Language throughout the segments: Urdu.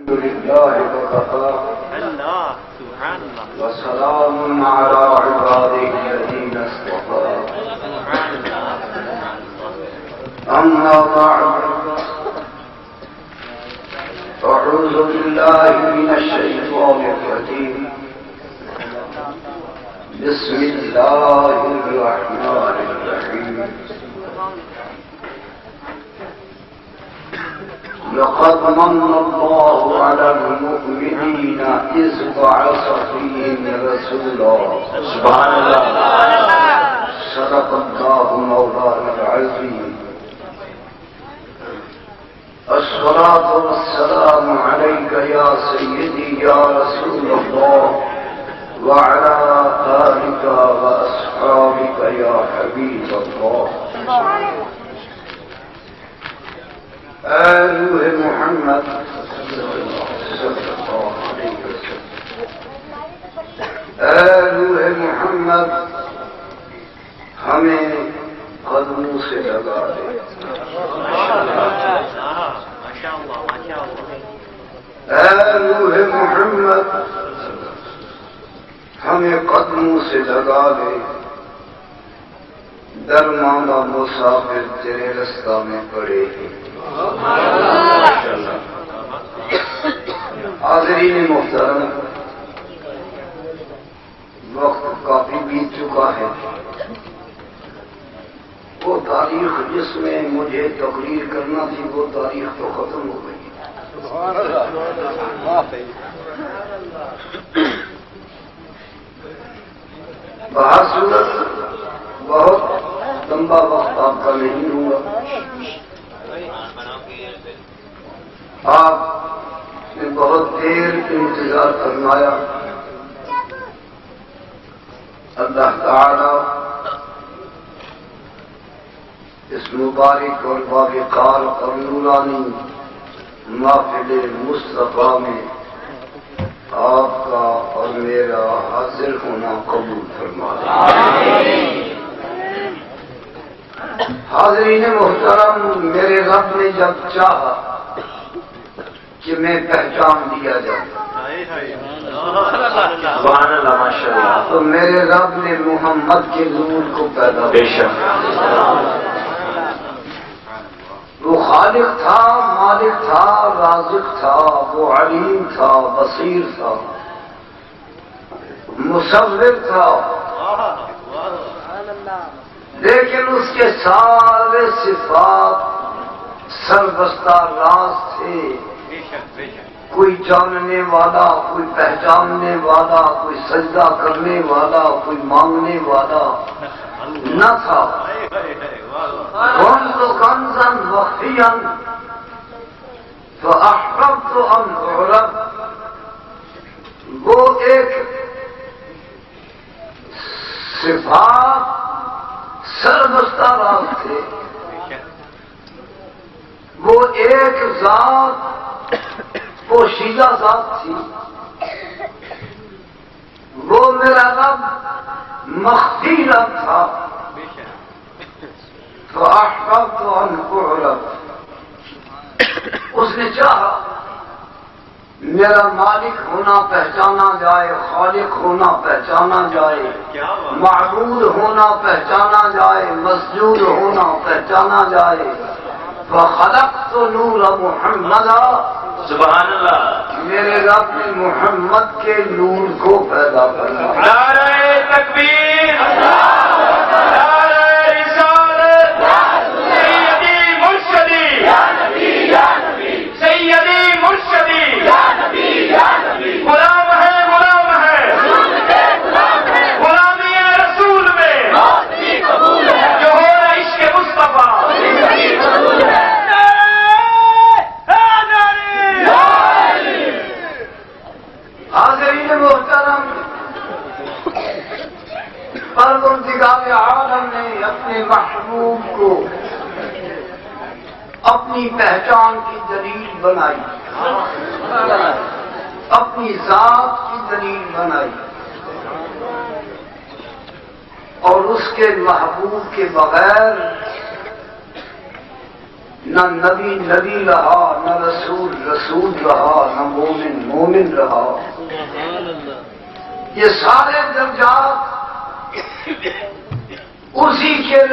لله وكفى الله سبحان الله وسلام على عباده الذين اصطفى سبحان الله أما بعد أعوذ بالله من الشيطان الرجيم بسم الله الرحمن الرحيم لقد من الله على المؤمنين إذ بعث فيهم رسولا سبحان الله صدق الله مولانا العظيم الصلاة والسلام عليك يا سيدي يا رسول الله وعلى آلك وأصحابك يا حبيب الله اے روح محمد صلی اللہ علیہ وسلم، اے روح محمد ہمیں قدموں سے لگا دے، اے روح محمد ہمیں قدموں سے لگا دے، درماندہ مسافر تیرے رستہ میں پڑے ہیں۔ حاضرین محترم، وقت کافی بیت چکا ہے، وہ تاریخ جس میں مجھے تقریر کرنا تھی وہ تاریخ تو ختم ہو گئی۔ بہرصورت بہت لمبا وقت آپ کا نہیں ہوا، آپ نے بہت دیر انتظار فرمایا۔ اللہ تعالی اس مبارک اور باوقار اور نورانی محفل مصطفیٰ میں آپ کا اور میرا حاضر ہونا قبول فرمائے۔ حاضرین محترم، میرے رب نے جب چاہا کہ میں پہچان دیا جاؤں سبحان اللہ ماشاءاللہ، تو میرے رب نے محمد کے نور کو پیدا بے شک وہ خالق تھا، مالک تھا، رازق تھا، وہ علیم تھا، بصیر تھا، مصور تھا، لیکن اس کے سارے صفات سربستہ راز تھے۔ کوئی جاننے والا، کوئی پہچاننے والا، کوئی سجدہ کرنے والا، کوئی مانگنے والا نہ تھا۔ كنت كنزا مخفيا فأحببت أن أعرف، وہ ایک صفات سربستہ راز تھے، وہ ایک ذات پوشیدہ ذات تھی، وہ میرا رب مخفی رب تھا۔ تو احببت ان اعرف، اس نے چاہا میرا مالک ہونا پہچانا جائے، خالق ہونا پہچانا جائے، معبود ہونا پہچانا جائے، مسجود ہونا پہچانا جائے۔ فخلقت نور محمد، سبحان اللہ، میرے رب نے محمد کے نور کو پیدا کرنا۔ نعرہ تکبیر، نعرہ رسالت، سیدی مرشدی، سیدی مرشدی، غلام ہے، غلام ہے، غلامی رسول میں جو ہو رہا عشق مصطفیٰ۔ حاضرین محترم، پروردگار عالم نے اپنے محبوب کو اپنی پہچان کی دلیل بنائی، اپنی ذات کی دلیل بنائی، اور اس کے محبوب کے بغیر نہ نبی نبی رہا، نہ رسول رسول رہا، نہ مومن مومن رہا۔ یہ سارے درجات اسی کے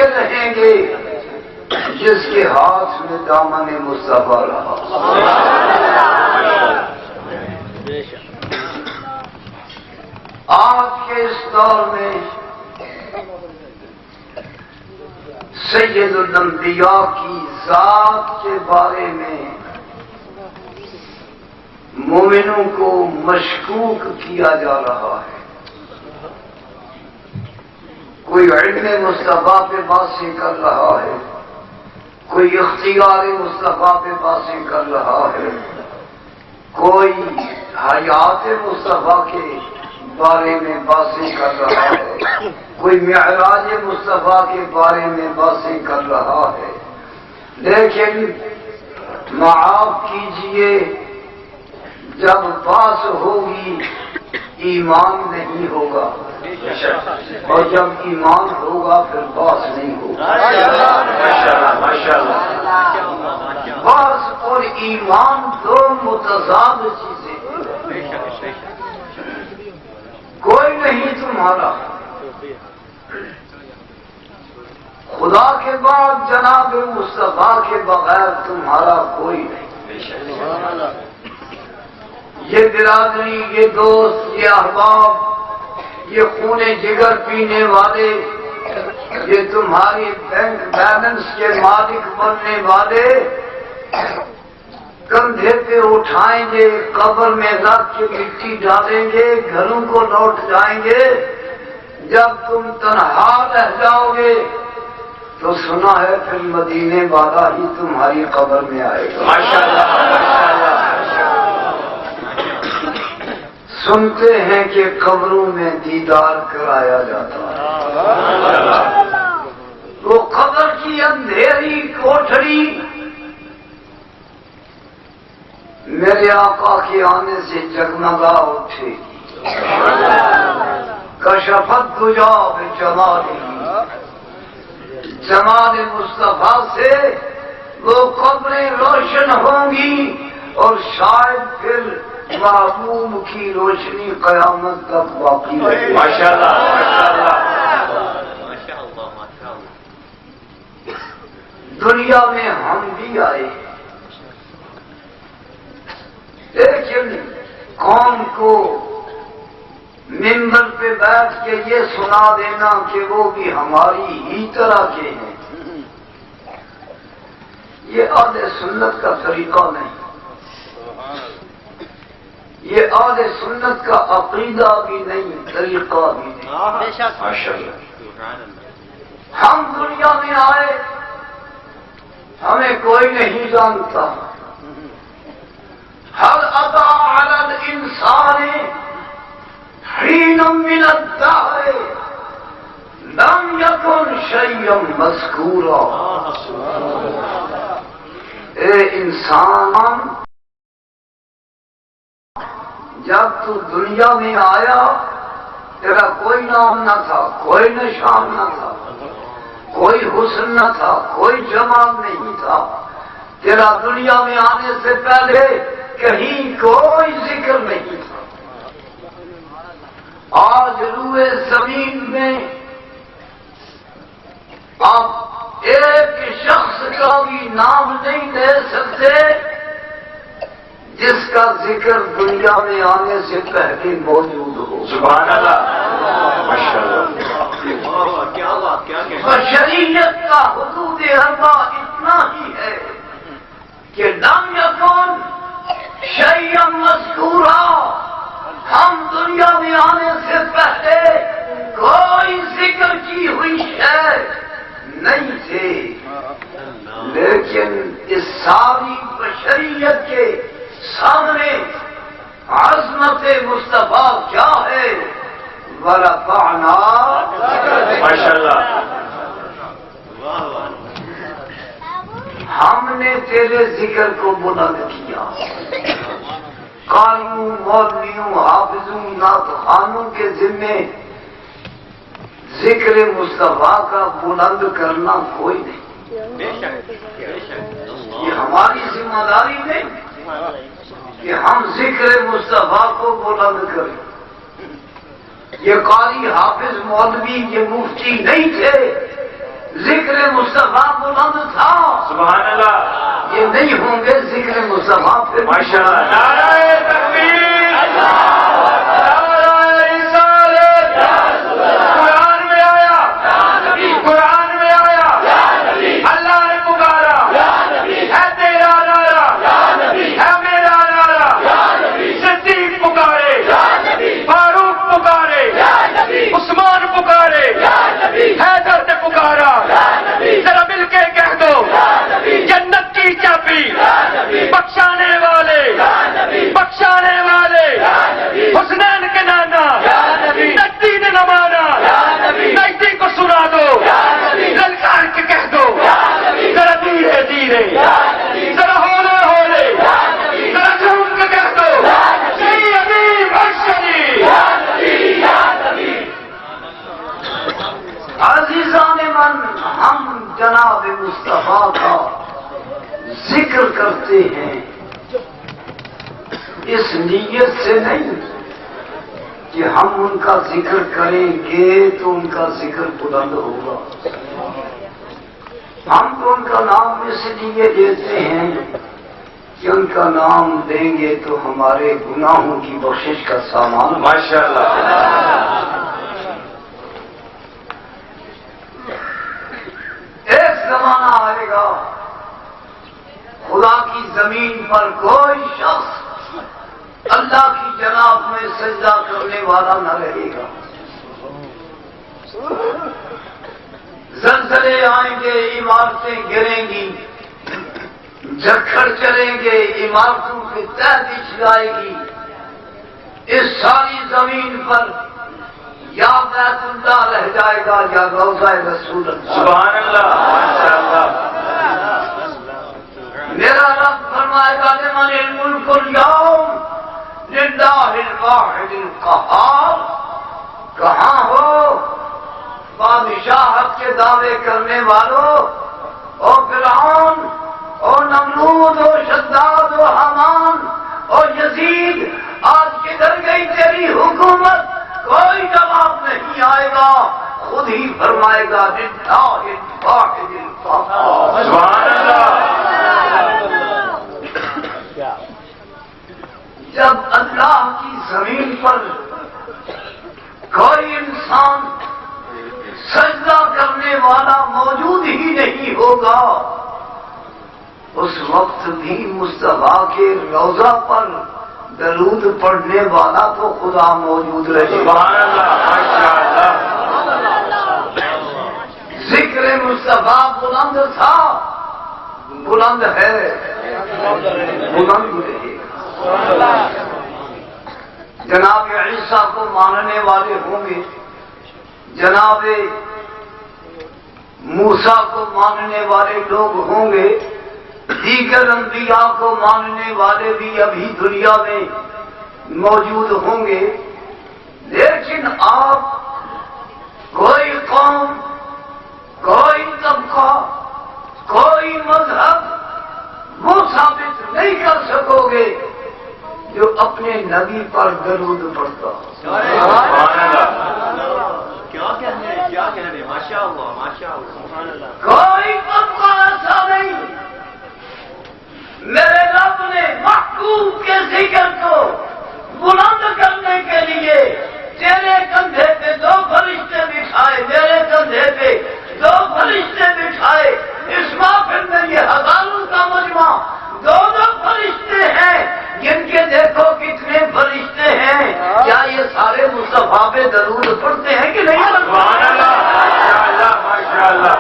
رہیں گے جس کے ہاتھ میں دامن مصطفیٰ رہا۔ آج کے اس دور میں سید الانبیاء کی ذات کے بارے میں مومنوں کو مشکوک کیا جا رہا ہے۔ کوئی علم مصطفیٰ پہ باتیں کر رہا ہے، کوئی اختیار مصطفیٰ پہ باتیں کر رہا ہے، کوئی حیات مصطفیٰ کے بارے میں باتیں کر رہا ہے، کوئی معراج مصطفیٰ کے بارے میں باتیں کر رہا ہے۔ لیکن معاف کیجئے، جب باس ہوگی ایمان نہیں ہوگا، اور جب ایمان ہوگا پھر باس نہیں ہوگا۔ باس اور ایمان دو متضاد چیزیں، کوئی نہیں تمہارا خدا کے بعد، جناب مصطفیٰ کے بغیر تمہارا کوئی نہیں۔ یہ برادری، یہ دوست، یہ احباب، یہ خون جگر پینے والے، یہ تمہاری بینک بیلنس کے مالک بننے والے کندھے پہ اٹھائیں گے، قبر میں رکھ کے مٹی ڈالیں گے، گھروں کو لوٹ جائیں گے۔ جب تم تنہا رہ جاؤ گے تو سنا ہے پھر مدینے والا ہی تمہاری قبر میں آئے گا۔ سنتے ہیں کہ قبروں میں دیدار کرایا جاتا ہے۔ وہ قبر کی اندھیری کوٹھری میرے آقا کے آنے سے جگمگا اٹھے گی۔ کشفت دجا بجمالہ، جمال مصطفیٰ سے وہ قبریں روشن ہوں گی، اور شاید پھر محبوب کی روشنی قیامت تک باقی رہے گی۔ ماشاءاللہ۔ دنیا میں ہم بھی آئے، لیکن قوم کو ممبر پہ بیٹھ کے یہ سنا دینا کہ وہ بھی ہماری ہی طرح کے ہیں، یہ اہل سنت کا طریقہ نہیں، یہ اہل سنت کا عقیدہ بھی نہیں، طریقہ بھی نہیں۔ ماشاءاللہ۔ ہم دنیا میں آئے، ہمیں کوئی نہیں جانتا۔ ہر عطا علی الانسان حین من الدہر لم یکن شیئا مذکورا۔ اے انسان، جب تو دنیا میں آیا تیرا کوئی نام نہ تھا، کوئی نشان نہ تھا، کوئی حسن نہ تھا، کوئی جمال نہیں تھا۔ تیرا دنیا میں آنے سے پہلے کہیں کوئی ذکر نہیں تھا۔ آج روئے زمین میں آپ ایک شخص کا بھی نام نہیں لے سکتے جس کا ذکر دنیا میں آنے سے پہلے موجود ہو۔ سبحان اللہ۔ ماشاءاللہ۔ کیا بات، کیا بشریت کا حدود اربع اتنا ہی ہے کہ لم یکن شیئا مذکورا، ہم دنیا میں آنے سے پہلے کوئی ذکر کی ہوئی شے نہیں تھے، لیکن اس ساری بشریت کے سامنے عظمت مصطفیٰ کیا ہے؟ ورفعنا، ماشاءاللہ۔ ہم نے تیرے ذکر کو بلند کیا۔ قاریوں، مولویوں، حافظوں، نعت خوانوں کے ذمے ذکر مصطفیٰ کا بلند کرنا کوئی نہیں۔ یہ ہماری ذمہ داری نہیں کہ ہم ذکر مصطفیٰ کو بلند کریں. یہ قاری حافظ مولوی یہ مفتی نہیں تھے، ذکر مصطفیٰ بلند تھا. سبحان اللہ. یہ نہیں ہوں گے ذکر مصطفیٰ پھر ماشاء اللہ. نعرہ تکبیر. قرآن میں آیا، قرآن میں آیا، اللہ نے پکارا، ہے تیرا نعرہ، ہے میرا نعرہ. صدیق پکارے، فاروق پکارے، عثمان پکارے، حیدر نے پکارا. ذرا مل کے کہہ دو، جنت کی چابی بخشانے والے، بخشانے والے، حسنین کے نانا، نجدی نے نہ مانا، نجدی کو سنا دو، للکار کے کہہ دو، ذرا دھیرے دھیرے، ذرا ہولے ہولے، ذرا جھوم کے کہہ دو، جی امیر بخشنی. عزیزان من، ہم جناب مصطفیٰ کا ذکر کرتے ہیں اس نیت سے نہیں کہ ہم ان کا ذکر کریں گے تو ان کا ذکر بلند ہوگا. ہم تو ان کا نام اس لیے دیتے ہیں کہ ان کا نام دیں گے تو ہمارے گناہوں کی بخشش کا سامان. ماشاء اللہ. ایک زمانہ آئے گا خدا کی زمین پر کوئی شخص اللہ کی جناب میں سجدہ کرنے والا نہ رہے گا. زلزلے آئیں گے، عمارتیں گریں گی، جھکڑ چلیں گے، عمارتوں کی تہ بچھ جائے گی. اس ساری زمین پر یا بیت اللہ رہ جائے گا یا روضہ رسول اللہ. سبحان اللہ. ماشاء اللہ. میرا رب فرمائے گا لمن الملک اليوم للہ الواحد القہار. کہاں ہو بادشاہت کے دعوے کرنے والوں، او فرعون، او نمرود، او شداد، او حامان، او یزید، آج کدھر گئی تیری حکومت؟ کوئی جواب نہیں آئے گا. خود ہی فرمائے گا للہ الواحد القہار. سبحان اللہ. جب اللہ کی زمین پر کوئی انسان سجدہ کرنے والا موجود ہی نہیں ہوگا، اس وقت بھی مصطفیٰ کے روضہ پر درود پڑھنے والا تو خدا موجود رہے. سبحان اللہ. ماشاء اللہ. ذکر مصطفیٰ بلند تھا، بلند ہے، بلند رہے. جناب عیسیٰ کو ماننے والے ہوں گے، جناب موسیٰ کو ماننے والے لوگ ہوں گے، دیگر انبیاء کو ماننے والے بھی ابھی دنیا میں موجود ہوں گے. لیکن آپ کوئی قوم، کوئی طبقہ، کوئی مذہب وہ ثابت نہیں کر سکو گے جو اپنے نبی پر درود پڑھتا. سبحان اللہ. کیا کہنے ماشاء اللہ. ماشاء اللہ. سبحان اللہ. کوئی طبقہ ایسا نہیں. میرے رب نے محبوب کے ذکر کو بلند کرنے کے لیے تیرے کندھے پہ 2 فرشتے بٹھائے، میرے کندھے پہ 2 فرشتے بٹھائے. اس محفل میں یہ ہزاروں کا مجمع 2 فرشتے ہیں، جن کے دیکھو کتنے فرشتے ہیں. کیا یہ سارے مصطفیٰ پہ درود پڑھتے ہیں کہ نہیں؟ سبحان اللہ. ماشاء اللہ. ماشاء اللہ.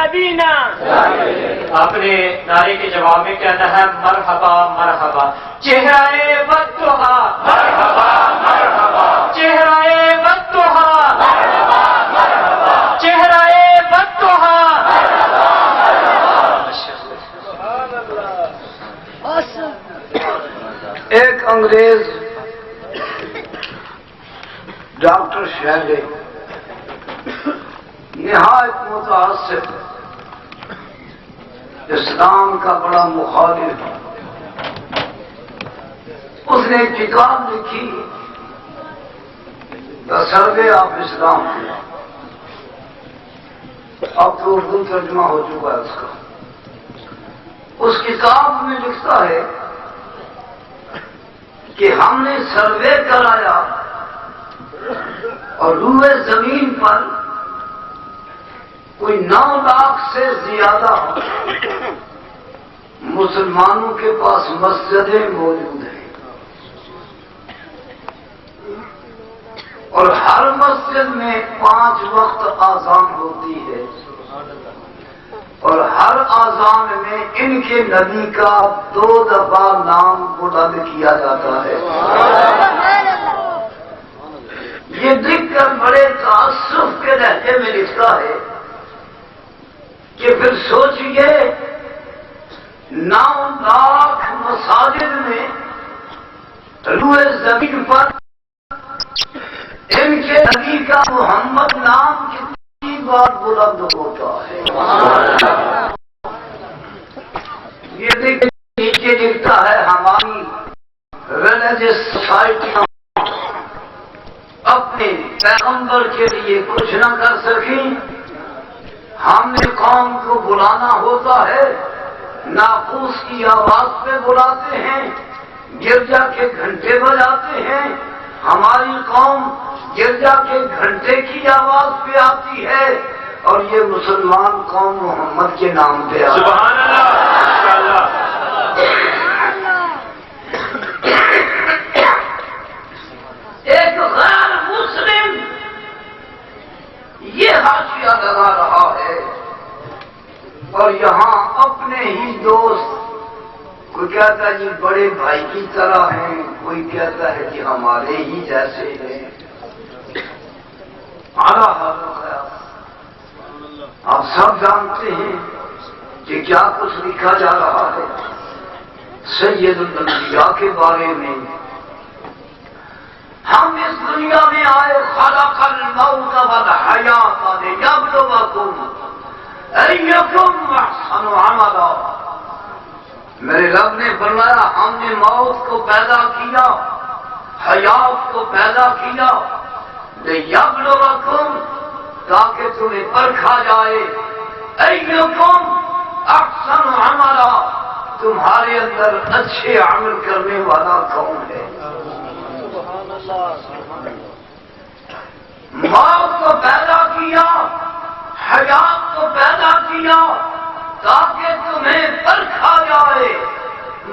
نبینا. آپ نے نعرے کے جواب میں کہنا ہے مرحبا مرحبا. چہرہ بددعا مرحبا مرحبا. چہرہ بددعا مرحبا مرحبا. چہرہ بددعا مرحبا مرحبا. ایک انگریز ڈاکٹر شیلے نہایت متعصب، اسلام کا بڑا مخالف، اس نے ایک کتاب لکھی دا سروے آف اسلام. اب تو اردو ترجمہ ہو چکا ہے اس کا. اس کتاب میں لکھتا ہے کہ ہم نے سروے کرایا اور روئے زمین پر کوئی 9 لاکھ سے زیادہ مسلمانوں کے پاس مسجدیں موجود ہیں، اور ہر مسجد میں 5 وقت اذان ہوتی ہے، اور ہر اذان میں ان کے نبی کا 2 دفعہ نام بلند کیا جاتا ہے. یہ لکھ کر بڑے تعصب کے لہجے میں لکھتا ہے کہ پھر سوچئے 9 لاکھ مساجد میں روئے زمین پر ان کے نبی کا محمد نام کتنی بار بلند ہوتا ہے. یہ نیچے لکھتا ہے ہماری ریلیجس سوسائٹیاں اپنے پیغمبر کے لیے کچھ نہ کر سکیں. ہم نے قوم کو بلانا ہوتا ہے، ناقوس کی آواز پہ بلاتے ہیں، گرجا کے گھنٹے بجاتے ہیں. ہماری قوم گرجا کے گھنٹے کی آواز پہ آتی ہے، اور یہ مسلمان قوم محمد کے نام پہ آتی ہے. سبحان اللہ ماشاءاللہ. ایک غیر مسلم یہ حاشیہ لگا رہا ہے، اور یہاں اپنے ہی دوست، کوئی کہتا ہے جی بڑے بھائی کی طرح ہیں، کوئی کہتا ہے کہ ہمارے ہی جیسے ہیں. اعلیٰ حال خیال. آپ سب جانتے ہیں کہ کیا کچھ لکھا جا رہا ہے سید الانبیاء کے بارے میں. ہم اس دنیا میں آئے خلق الموت والحیات لیبلوکم ایکم احسن عملا. میرے رب نے فرمایا ہم نے موت کو پیدا کیا، حیات کو پیدا کیا، لیبلوکم تاکہ تمہیں پرکھا جائے، ایکم احسن عملا تمہارے اندر اچھے عمل کرنے والا کون ہے. موت کو پیدا کیا، حیات کو پیدا کیا تاکہ تمہیں پرکھا جائے.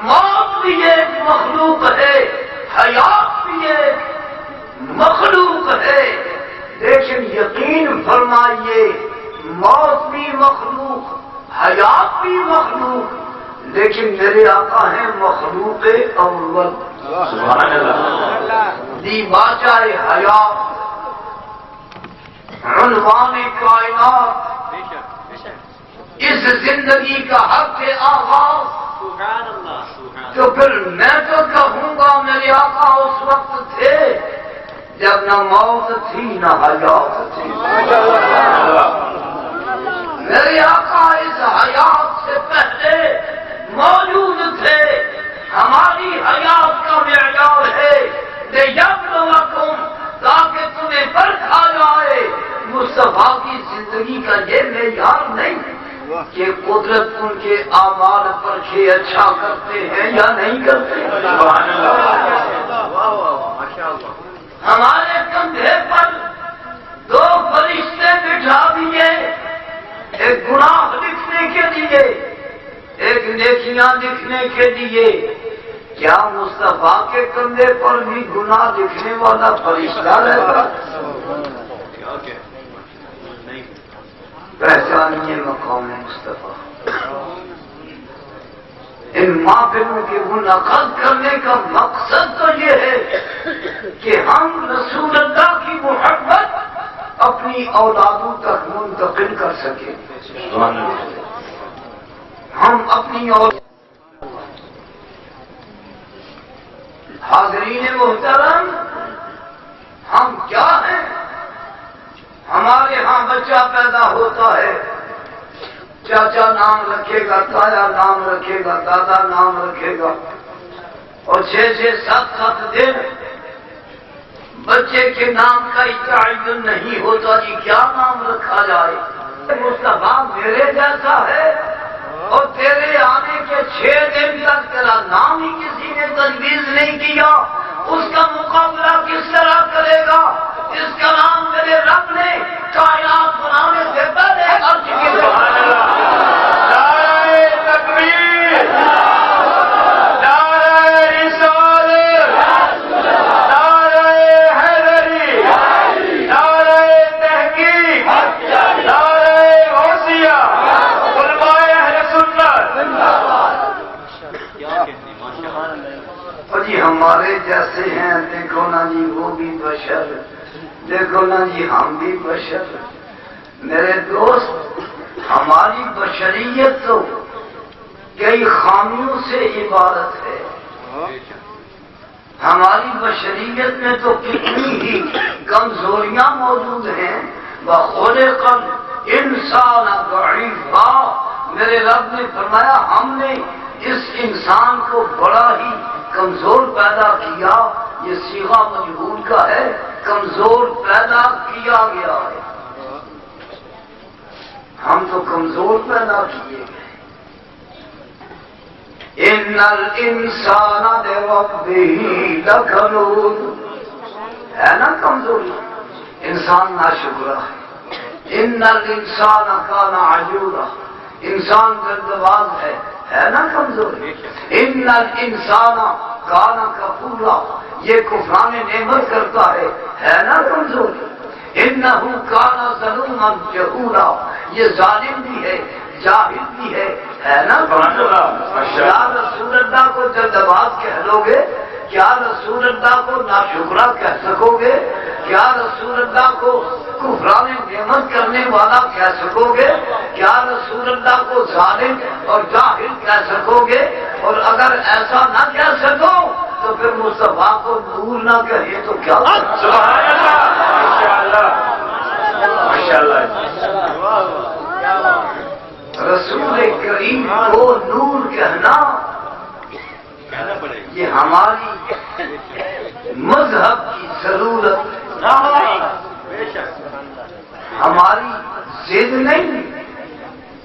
موت بھی ایک مخلوق ہے، حیات بھی ایک مخلوق ہے، لیکن یقین فرمائیے موت بھی مخلوق، حیات بھی مخلوق، لیکن میرے آقا ہیں مخلوق اول. سبحان اللہ. دی باچائے حیات، عنوان کائنات، اس زندگی کا حق آغاز. تو پھر میں تو کہوں گا میرے آقا اس وقت تھے جب نہ موت تھی نہ حیات تھی. میرے آقا اس حیات سے پہلے موجود تھے. ہماری حیات کا معیار ہے لیبلوکم تاکہ تمہیں پرکھا جائے. مصطفیٰ کی زندگی کا یہ معیار نہیں کہ قدرت ان کے اعمال پر کے اچھا کرتے ہیں یا نہیں کرتے. سبحان اللہ. ہمارے کندھے پر 2 فرشتے بٹھا دیے، ایک گناہ لکھنے کے لیے، ایک نیکیاں لکھنے کے لیے. کیا مصطفیٰ کے کندھے پر بھی گناہ لکھنے والا فرشتہ رہتا؟ پہچان جانیے مقام مصطفیٰ. ان محفلوں کے منعقد کرنے کا مقصد تو یہ ہے کہ ہم رسول اللہ کی محبت اپنی اولادوں تک منتقل کر سکیں. ہم اپنی حاضرین محترم، ہم کیا ہیں؟ ہمارے ہاں بچہ پیدا ہوتا ہے، چاچا نام رکھے گا، تایا نام رکھے گا، دادا نام رکھے گا، اور 6-7 دن بچے کے نام کا تعین نہیں ہوتا جی کیا نام رکھا جائے. مصطفیٰ میرے جیسا ہے اور تیرے آنے کے 6 دن تک تیرا نام ہی کسی نے تجویز نہیں کیا، اس کا مقابلہ کس طرح کرے گا؟ اس کا نام میرے رب نے کائنات بنانے سے پہلے عرش کی جی ہمارے جیسے ہیں، دیکھو نا جی وہ بھی بشر، دیکھو نا جی ہم بھی بشر. میرے دوست، ہماری بشریت تو کئی خامیوں سے عبارت ہے. ہماری بشریت میں تو کتنی ہی کمزوریاں موجود ہیں. وَخُلِقَ الْإِنسَانُ ضَعِيفًا، میرے رب نے فرمایا ہم نے اس انسان کو بڑا ہی کمزور پیدا کیا. یہ صیغہ مجہول کا ہے، کمزور پیدا کیا گیا ہے. ہم تو کمزور پیدا کیے گئے. ان الانسان لربہ لکنود، ہے نا کمزوری، انسان ناشکرا ہے. ان الانسان کان عجولا، انسان گردباز ہے نا کمزوری. ان الانسان کان کفورا، یہ کفران نعمت کرتا ہے نا کمزوری. انہ کان ظلوما جہولا، یہ ظالم بھی ہے جاہل بھی ہے نا کمزوری. کیا رسول اللہ کو جلدباز کہہ لو گے؟ کیا رسول اللہ کو ناشکرا کہہ سکو گے؟ کیا رسول اللہ کو کفران نعمت کرنے والا کہہ سکو گے؟ کیا رسول اللہ کو ظالم اور جاہل کہہ سکو گے؟ اور اگر ایسا نہ کہہ سکو تو پھر مصطفیٰ کو نور نہ کہیے تو کیا؟ سبحان اللہ، ماشاءاللہ ماشاءاللہ. رسول کریم کو نور کہنا یہ ہماری مذہب کی ضرورت، ہماری ضد نہیں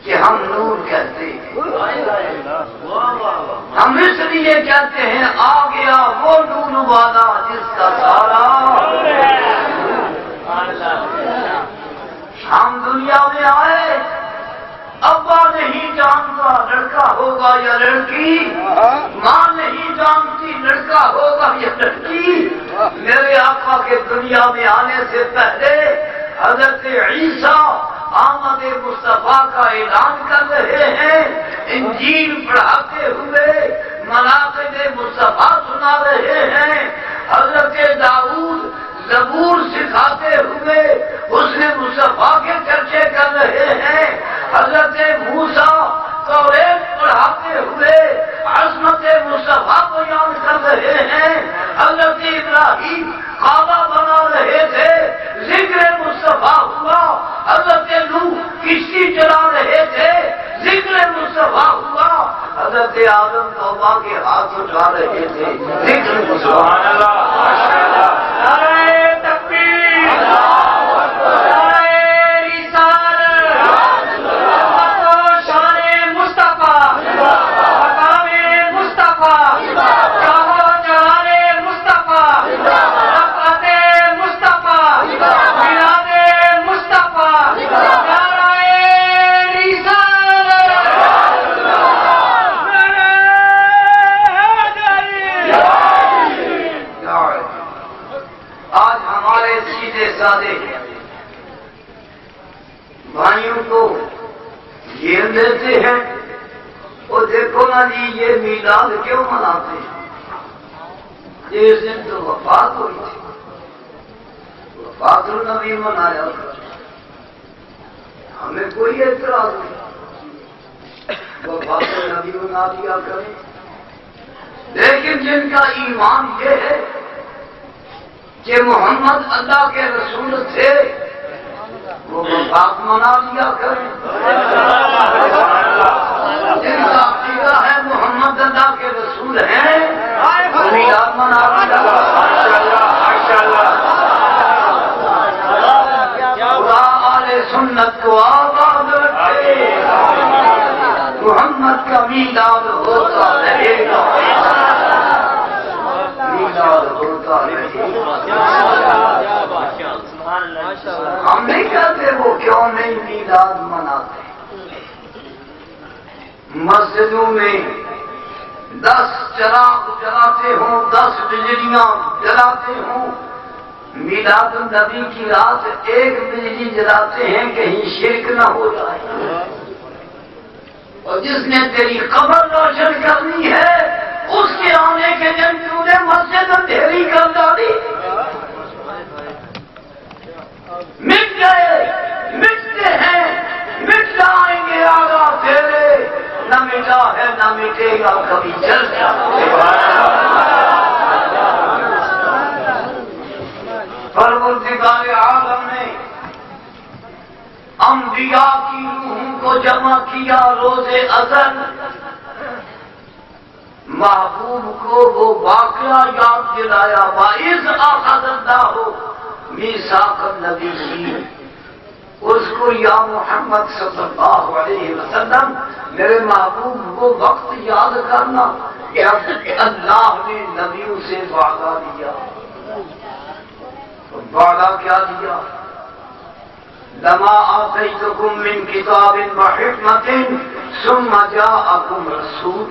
کہ ہم نور کہتے ہیں. ہم اس لیے کہتے ہیں آ گیا وہ نور والا جس کا سارا. ہم دنیا میں آئے، ابا نہیں جانتا لڑکا ہوگا یا لڑکی، ماں نہیں جانتی لڑکا ہوگا یا لڑکی. میرے آقا کے دنیا میں آنے سے پہلے حضرت عیسیٰ آمد مصطفیٰ کا اعلان کر رہے ہیں، انجیل پڑھاتے ہوئے مناقب مصطفیٰ سنا رہے ہیں. حضرت داؤد زبور سکھاتے ہوئے حسن مصطفیٰ کے چرچے کر رہے ہیں. حضرت موسیٰ توریت پڑھاتے ہوئے عظمت مصطفیٰ بیان کر رہے ہیں. حضرت ابراہیم کعبہ بنا رہے تھے، ذکر مصطفیٰ ہوا. حضرت نوح کشتی چلا رہے تھے، ذکر مصطفیٰ ہوا. حضرت آدم توبہ کے ہاتھ اٹھا رہے تھے، ذکر مصطفیٰ. سبحان اللہ، ماشاءاللہ. بھائیوں کو یہ دیتے ہیں وہ دیکھو نا جی یہ میلاد کیوں مناتے ہیں؟ اس دن تو وفات ہوئی تھی، وفات النبی منایا، ہمیں کوئی اعتراض نہیں، وفات النبی منا دیا کریں، لیکن جن کا ایمان یہ ہے کہ محمد اللہ کے رسول تھے وہ وفات منا دیا کریں، جن کا عقیدہ ہے محمد اللہ کے رسول ہیں وہ میلاد منا دیا خدا آل سنت کو آباد رکھے، محمد کا میلاد ہوتا رہے گا، میلاد ہوتا رہے گا۔ ہم نہیں کہتے وہ کیوں نہیں میلاد مناتے، مسجدوں میں 10 چراغ جلاتے ہوں، 10 بجلیاں جلاتے ہوں، میلاد النبی کی رات 1 بجلی جلاتے ہیں کہیں شرک نہ ہو جائے، اور جس نے تیری قبر روشن کرنی ہے اس کے آنے کے دن تو نے مسجد اندھیری کر ڈالی، مٹ گئے، مٹتے ہیں، مٹ جائیں گے آگا تیرے، نہ مٹا ہے نہ مٹے گا کبھی چل پروردگار عالم نے انبیاء کی روحوں کو جمع کیا روز ازل، محبوب کو وہ واقعہ یاد دلایا، باعث اخذ اللہ میثاق النبیین، اس کو یا محمد صلی اللہ علیہ وسلم میرے محبوب کو وقت یاد کرنا جب اللہ نے نبیوں سے وعدہ دیا، وعدہ کیا دیا؟ لما آتیتکم من کتاب وحکمت ثم جاءکم رسول،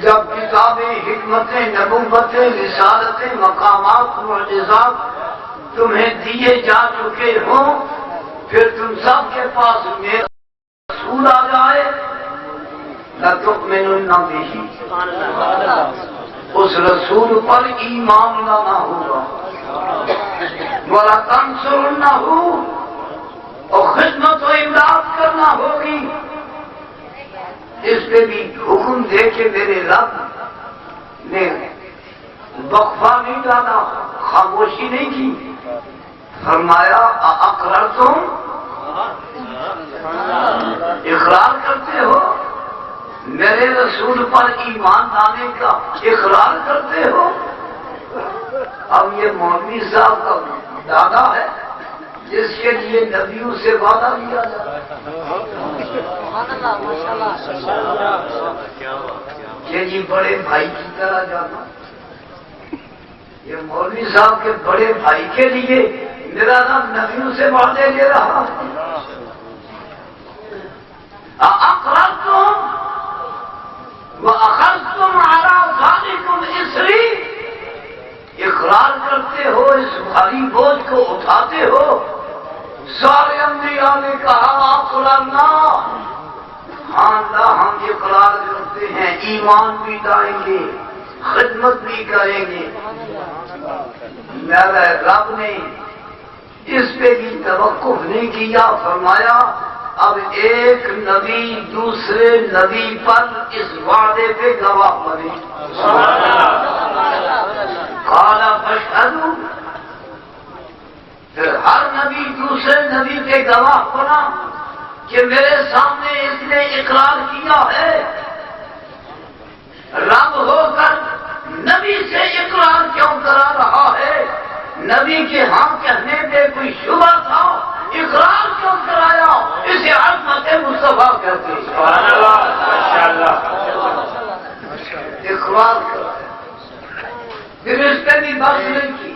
جب کتابیں، حکمتیں، نبوتیں، رسالتیں، مقامات، معجزات تمہیں دیے جا چکے ہوں، پھر تم سب کے پاس میرا رسول آ جائے، لَتُؤْمِنُنَّ بِهِ، اس رسول پر ایمان لانا ہوگا، وَلَتَنْصُرُنَّهُ، اور خدمت و امداد کرنا ہوگی، اس پہ بھی حکم دے کے میرے رب نے وقفہ نہیں ڈالا، خاموشی نہیں کی، فرمایا اقررتم، اقرار کرتے ہو، میرے رسول پر ایمان لانے کا اقرار کرتے ہو؟ اب یہ مولوی صاحب کا دادا ہے جس کے لیے نبیوں سے وعدہ لیا جاتا ہے، یہ بڑے بھائی کی طرح جانا، یہ مولوی صاحب کے بڑے بھائی کے لیے میرا نام نبیوں سے وعدے لے رہا ہے۔ اقررتم واخذتم علی ذالکم اصری، اقرار کرتے ہو، اس بھاری بوجھ کو اٹھاتے ہو، سارے انبیاء نے کہا اقررنا، ہاں اللہ ہم اقرار کرتے ہیں، ایمان بھی لائیں گے، خدمت بھی کریں گے، میرے رب نے اس پہ بھی توقف نہیں کیا، فرمایا اب ایک نبی دوسرے نبی پر اس وعدے پہ گواہ بنے، قال فاشهدوا، پھر ہر نبی دوسرے نبی پہ گواہ بنا کہ میرے سامنے اس نے اقرار کیا ہے، رب ہو کر نبی سے اقرار کیوں کرا رہا ہے؟ نبی کے ہاں کہنے پہ کوئی شبہ تھا، اقرار کیوں کرایا؟ اسے عظمت مصطفیٰ کہتے ہیں، سبحان اللہ، ماشاءاللہ، اقرار کرایا، پھر اس پہ بھی بات نہیں کی،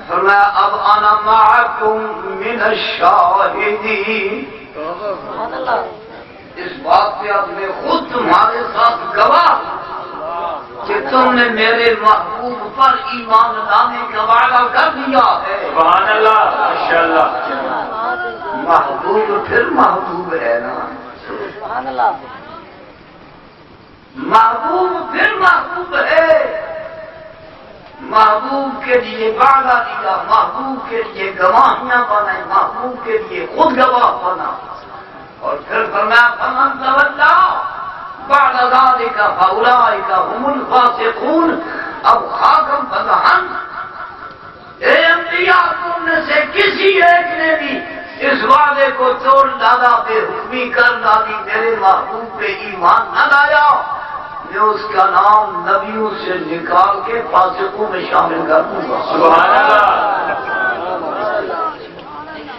فرمایا اب انا معکم من الشاہدین، اس بات پہ اب میں خود تمہارے ساتھ گواہ کہ تم نے میرے محبوب پر ایمان لانے کا وعدہ کر دیا ہے، سبحان اللہ، ماشاءاللہ، محبوب پھر محبوب ہے نا، محبوب پھر محبوب ہے، محبوب کے لیے وعدہ دیا، محبوب کے لیے گواہیاں بنائیں، محبوب کے لیے خود گواہ بنا، اور پھر فرمایا فمن تولی بعد ذلک فاولئک هم الفاسقون۔ اب خاکم فضحن، اے انبیاء تم میں سے کسی ایک نے بھی اس وعدے کو توڑ ڈالا، بے حکمی کر ڈالی، میرے محبوب پہ ایمان نہ لایا، میں اس کا نام نبیوں سے نکال کے فاسقوں میں شامل کر دوں گا۔ سبحان اللہ۔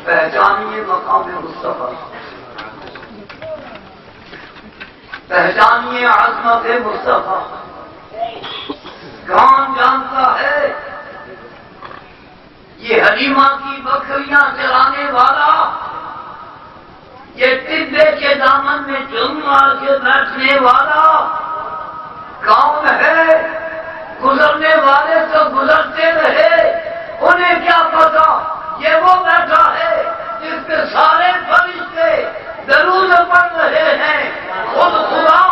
پہچانیے مقام مصطفیٰ، پہچانیے عظمت مصطفیٰ۔ کون جانتا ہے یہ حلیمہ کی بکریاں چرانے والا، یہ ٹڈے کے دامن میں چم مار کے بیٹھنے والا کون ہے؟ گزرنے والے تو گزرتے رہے، انہیں کیا پتا یہ وہ بیٹھا ہے جس کے سارے فرشتے درود پڑھ رہے ہیں، خود خدا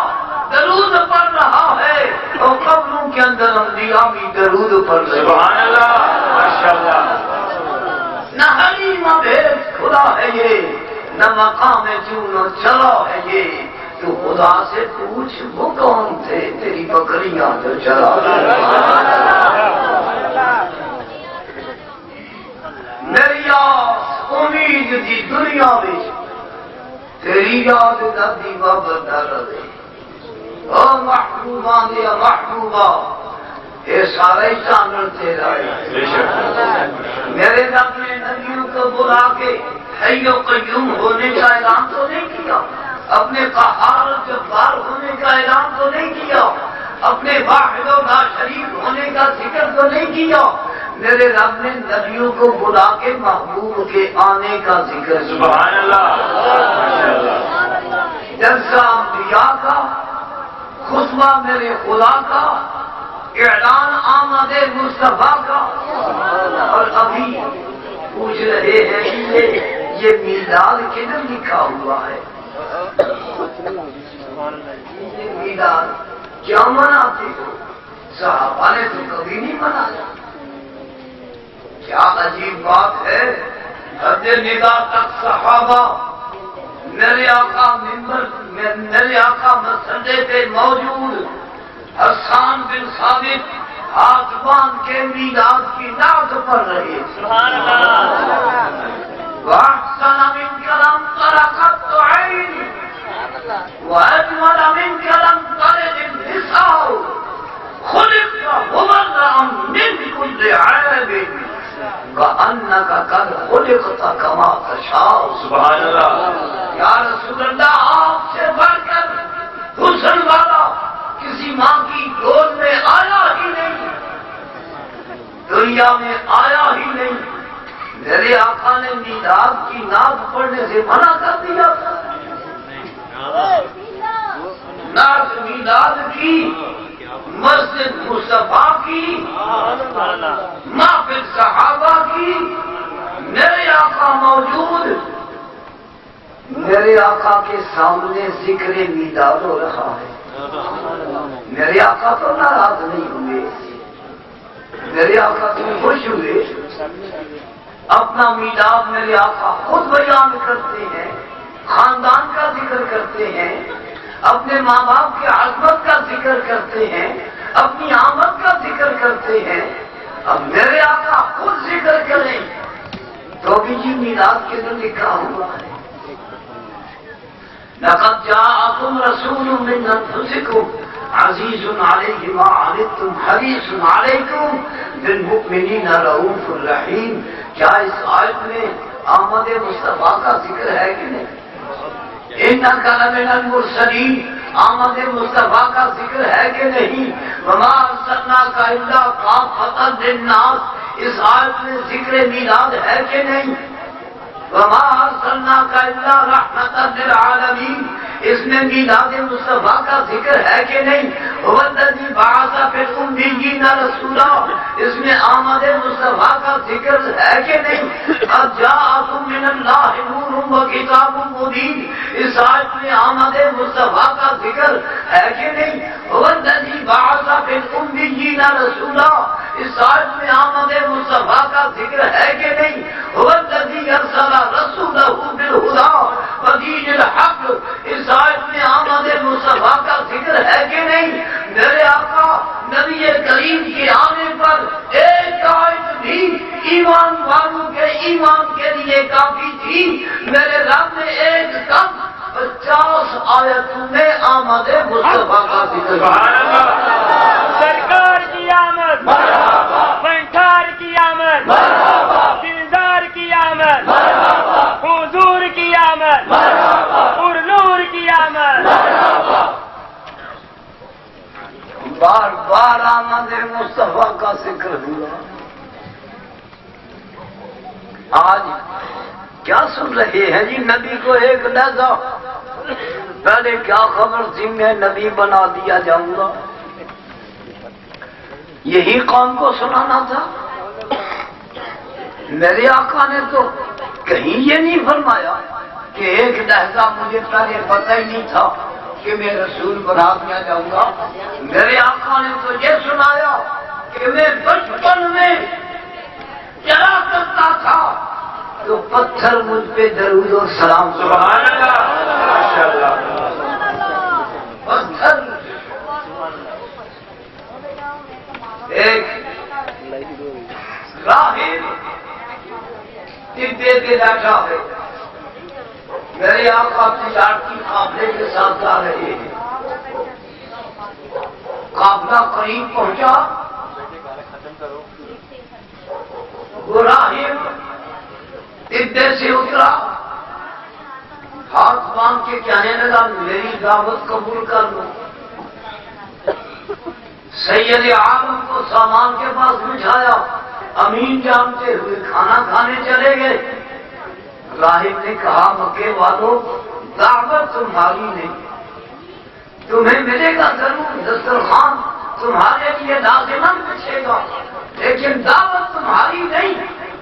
درود پڑھ رہا ہے، اور قبروں کے اندر انبیاء بھی درود پڑھ رہے ہیں۔ سبحان اللہ، ماشاءاللہ۔ نہ حلیمہ بھیس خدا ہے یہ، نہ مقام چونو چلا ہے یہ، تو خدا سے پوچھ وہ کون تھے تیری بکریاں جو چلا۔ میری آس امید تھی دنیا میں، تیری یاد دردی بابر ڈر رہے، او محبوبہ دیا محبوبہ، یہ سارے چانر تیرا ہے۔ میرے رب نے نبیوں کو بلا کے حی و قیوم ہونے کا اعلان تو نہیں کیا، اپنے قہار جبار ہونے کا اعلان تو نہیں کیا، اپنے واحد و لا شریک ہونے کا ذکر تو نہیں کیا، میرے رب نے نبیوں کو بلا کے محبوب کے آنے کا ذکر کیا۔ سبحان اللہ، ماشاءاللہ۔ جلسہ انبیاء کا، خطبہ میرے خدا کا، اعلان آمد مصطفیٰ کا، اور ابھی پوچھ رہے ہیں کہ یہ میلاد کدھر لکھا ہوا ہے؟ میلاد کیا مناتے ہو؟ صحابہ نے تو کبھی نہیں منایا۔ کیا عجیب بات ہے، حد نگاہ تک صحابہ میرے آقا منبر، میرے آقا مسجد پہ موجود، حسان بن ثابت ہاتھ باندھ کے میلاد کی نعت پڑھ رہے۔ سبحان اللہ۔ وَأَحْسَنَ مِنْكَ لَمْ تَرَ قَطُّ عَيْنٍ وَأَجْمَلَ مِنْكَ لَمْ تَلِدِ النِّسَاءُ خُلِقْتَ مُبَرَّأً مِنْ كُلِّ عَيْبٍ وَأَنَّكَ قَدْ خُلِقْتَ كَمَا تَشَاءُ۔ سبحان اللہ۔ یا رسول اللہ، آپ سے بڑھ کر حسن والا کسی ماں کی گود میں آیا ہی نہیں، دنیا میں آیا ہی نہیں۔ میرے آقا نے میلاد کی نعت پڑھنے سے منع کر دیا تھا، نعت میلاد کی، مسجد مصطفیٰ کی، محفل صحابہ کی، میرے آقا موجود، میرے آقا کے سامنے ذکر میلاد ہو رہا ہے۔ میرے آقا تو ناراض نہیں ہوئے، میرے آقا تو خوش ہوئے۔ اپنا میلاد میرے آقا خود بیان کرتے ہیں، خاندان کا ذکر کرتے ہیں، اپنے ماں باپ کی عظمت کا ذکر کرتے ہیں، اپنی آمد کا ذکر کرتے ہیں۔ اب میرے آقا خود ذکر کریں تو بھی جی میلاد کے اندر لکھا ہوا ہے، لقد جاءكم رسول من انفسكم عزيز عليه ما عنتم حريص عليكم بالمؤمنين رؤوف رحيم۔ کیا اس آیت میں آمد مصطفیٰ کا ذکر ہے کہ نہیں؟ انک لمن المرسلین، آمد مصطفیٰ کا ذکر ہے کہ نہیں؟ وما ارسلناک الا کافۃ للناس، اس آیت میں ذکر میلاد ہے کہ نہیں؟ وما ارسلناک الا رحمۃ للعالمین، اس میں میلاد مصطفیٰ کا ذکر ہے کہ نہیں؟ هو الذی بعث فی الامیین رسولا، اس میں آمد مصطفیٰ کا ذکر ہے کہ نہیں؟ قد جاءکم من اللہ نور و کتاب مبین، اس آیت میں آمد مصطفیٰ کا ذکر ہے کہ نہیں؟ هو الذی بعث فی الامیین رسولا، اس آیت میں آمد مصطفیٰ کا ذکر ہے کہ نہیں؟ هو الذی ارسل رسولہ بالہدی ودین الحق، اس آیت میں آمد مصطفیٰ کا ذکر ہے کہ نہیں؟ میرے آقا نبی کریم کے آنے پر ایک آیت بھی ایمان والوں کے ایمان کے لیے کافی تھی، میرے رب نے ایک کم 50 آیتوں میں آمد مصطفیٰ کا ذکر کیا۔ سرکار کی آمد، فنکار کی آمد، دلدار کی آمد، حضور کی آمد، پرنور کی آمد، بار بار آمد مصطفیٰ کا ذکر ہوا۔ آج کیا سن رہے ہیں جی؟ نبی کو ایک لہجہ پہلے کیا خبر تھی میں نبی بنا دیا جاؤں گا، یہی قوم کو سنانا تھا؟ میرے آقا نے تو کہیں یہ نہیں فرمایا کہ ایک لہجہ مجھے پہلے پتہ ہی نہیں تھا کہ میں رسول بنا دیا جاؤں گا۔ میرے آقا نے تو یہ سنایا کہ میں بچپن میں چلا کرتا تھا تو پتھر مجھ پہ درود و سلام سبحان اللہ، ماشاءاللہ، پتھر ایک راہب ٹبے پہ بیٹھا ہے، میرے آقا تجارتی قافلے کے ساتھ جا رہے ہیں، قافلہ قریب پہنچا، وہ راہب ٹبے سے اترا، ہاتھ باندھ کے کہنے لگا میری دعوت قبول کر لو۔ سید عالم کو سامان کے پاس بٹھایا، امین جانتے ہوئے کھانا کھانے چلے گئے۔ راہب نے کہا مکے والوں دعوت تمہاری نہیں، تمہیں ملے گا ضرور، دسترخوان تمہارے لیے لازمن بچھے گا، لیکن دعوت تمہاری نہیں،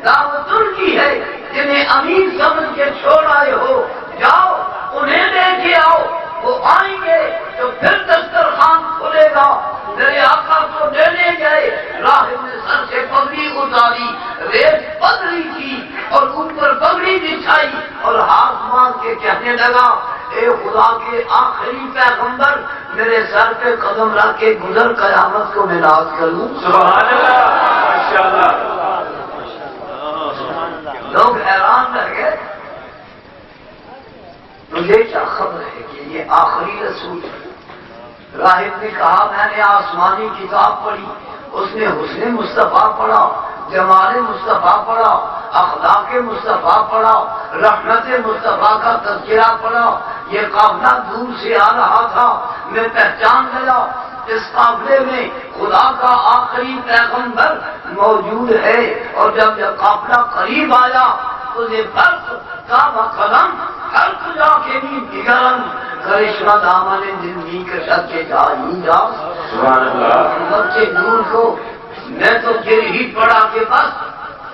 دعوت ان کی ہے جنہیں امین سمجھ کے چھوڑ آئے ہو، جاؤ انہیں لے کے آؤ، وہ آئیں گے تو پھر دسترخوان کھلے گا۔ میرے آقا کو لینے گئے، راہب نے سر سے پگڑی اتاری، ریت پتلی کی اور اوپر پگڑی بچھائی اور ہاتھ باندھ کے کہنے لگا اے خدا کے آخری پیغمبر، میرے سر پہ قدم رکھ کے گزر، قیامت کو میں ناز کروں۔ سبحان اللہ، ماشاءاللہ، لوگ حیران رہ گئے، مجھے کیا خبر ہے کہ یہ آخری رسول ہے؟ راہب نے کہا میں نے آسمانی کتاب پڑھی، اس نے حسن مصطفیٰ پڑھا، جمال مصطفیٰ پڑھا، اخلاق مصطفیٰ پڑھا، رحمت مصطفیٰ کا تذکرہ پڑھا، یہ قافلہ دور سے آ رہا تھا، میں پہچان گیا اس قافلے میں خدا کا آخری پیغمبر موجود ہے۔ اور جب یہ قافلہ قریب آیا تو یہ فرق کعبہ قدم حلق جا کے بھی بگرن کرشمہ دامن زندگی کے سر کے جا ہی جا۔ سبحان اللہ، بچے نور کو میں تو گر ہی پڑا کہ بس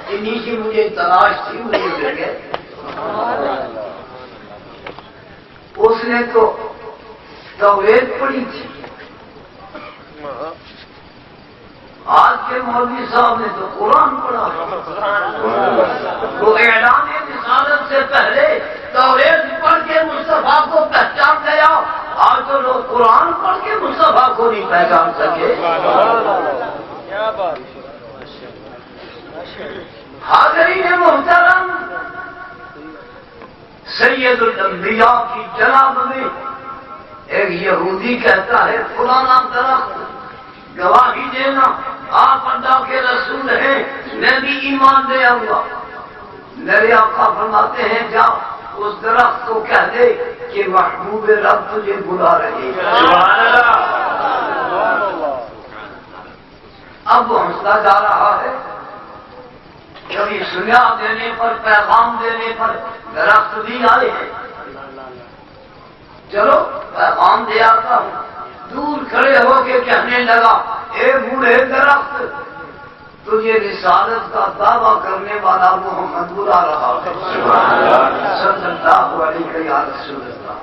انہی کی مجھے تلاش تھی، مجھے مل گئے۔ اس نے تو توریت پڑھی تھی، آج کے مولوی صاحب نے تو قرآن پڑھا، وہ اعلان رسالت سے پہلے توریت پڑھ کے مصطفیٰ کو پہچان گیا، آج تو لوگ قرآن پڑھ کے مصطفیٰ کو نہیں پہچان سکے۔ حاضرین محترم، سید الانبیاء کی جناب میں ایک یہودی کہتا ہے فلانا درخت گواہی دینا آپ اللہ کے رسول ہیں، میں بھی ایمان دے آؤں گا۔ میرے آقا فرماتے ہیں جا اس درخت کو کہہ دے کہ محبوب رب تجھے بلا رہے ہیں۔ سبحان اللہ، اب وہ ہنستا جا رہا ہے، کبھی سنیا دینے پر، پیغام دینے پر درخت بھی آئے ہیں، چلو پیغام دے آتا ہوں۔ دور کھڑے ہو کے کہنے لگا اے بوڑھے درخت، تجھے رسالت کا دعویٰ کرنے والا محمد بلا رہا ہے صلی اللہ علیہ یا رسول اللہ۔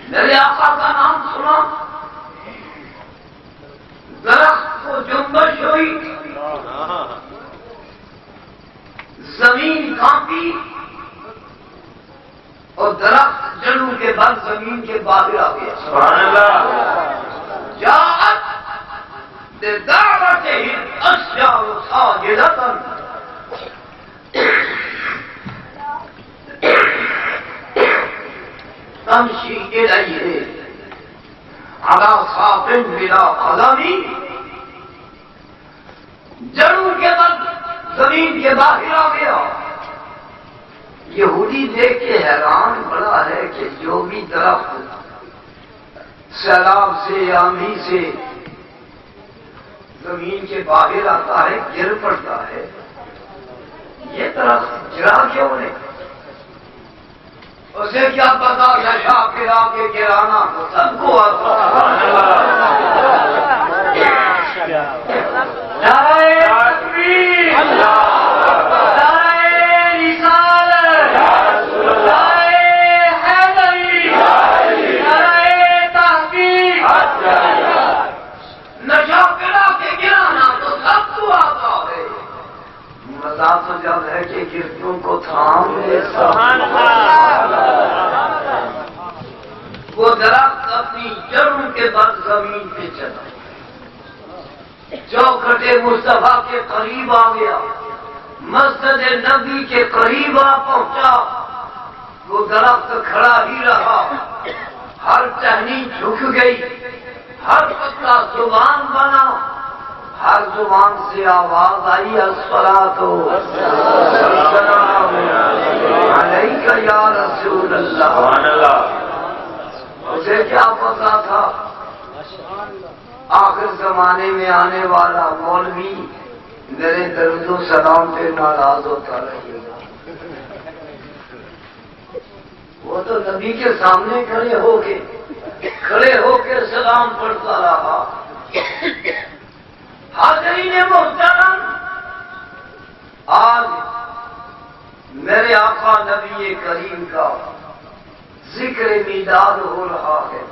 میرے آقا کا نام سنا، درخت کو جنبش ہوئی، زمین کانپی اور درخت جڑوں کے بعد زمین کے باہر آ گیا۔ سبحان اللہ۔ جاءت بدعوته الاشجار ساجدة تمشي اليه على ساق بلا قدم، جڑوں کے بعد زمین کے باہر آ گیا۔ یہودی دیکھ کے حیران بڑا ہے کہ جو بھی درخت سیلاب سے آندھی سے زمین کے باہر آتا ہے گر پڑتا ہے، یہ درخت گرا کیوں نہیں؟ اسے کیا پتا نشا پھرا کے گرانا تو سب کو آتا ہے۔ تو جب ہے کہ گرتوں کو تھام لے، وہ درخت اپنی جڑوں کے بعد زمین پہ چلا، چوکھٹے مصطفیٰ کے قریب آ گیا، مسجد نبی کے قریب آ پہنچا۔ وہ درخت کھڑا ہی رہا، ہر ٹہنی جھک گئی، ہر پتا زبان بنا، ہر زبان سے آواز آئی الصلاۃ والسلام علیک یا رسول اللہ۔ اسے کیا پتا تھا آخر زمانے میں آنے والا مولوی میرے درود و سلام پہ ناراض ہوتا رہے گا۔ وہ تو نبی کے سامنے کھڑے ہو کے سلام پڑھتا رہا۔ حاضرین محترم، آج میرے آقا نبی کریم کا ذکر میلاد ہو رہا ہے۔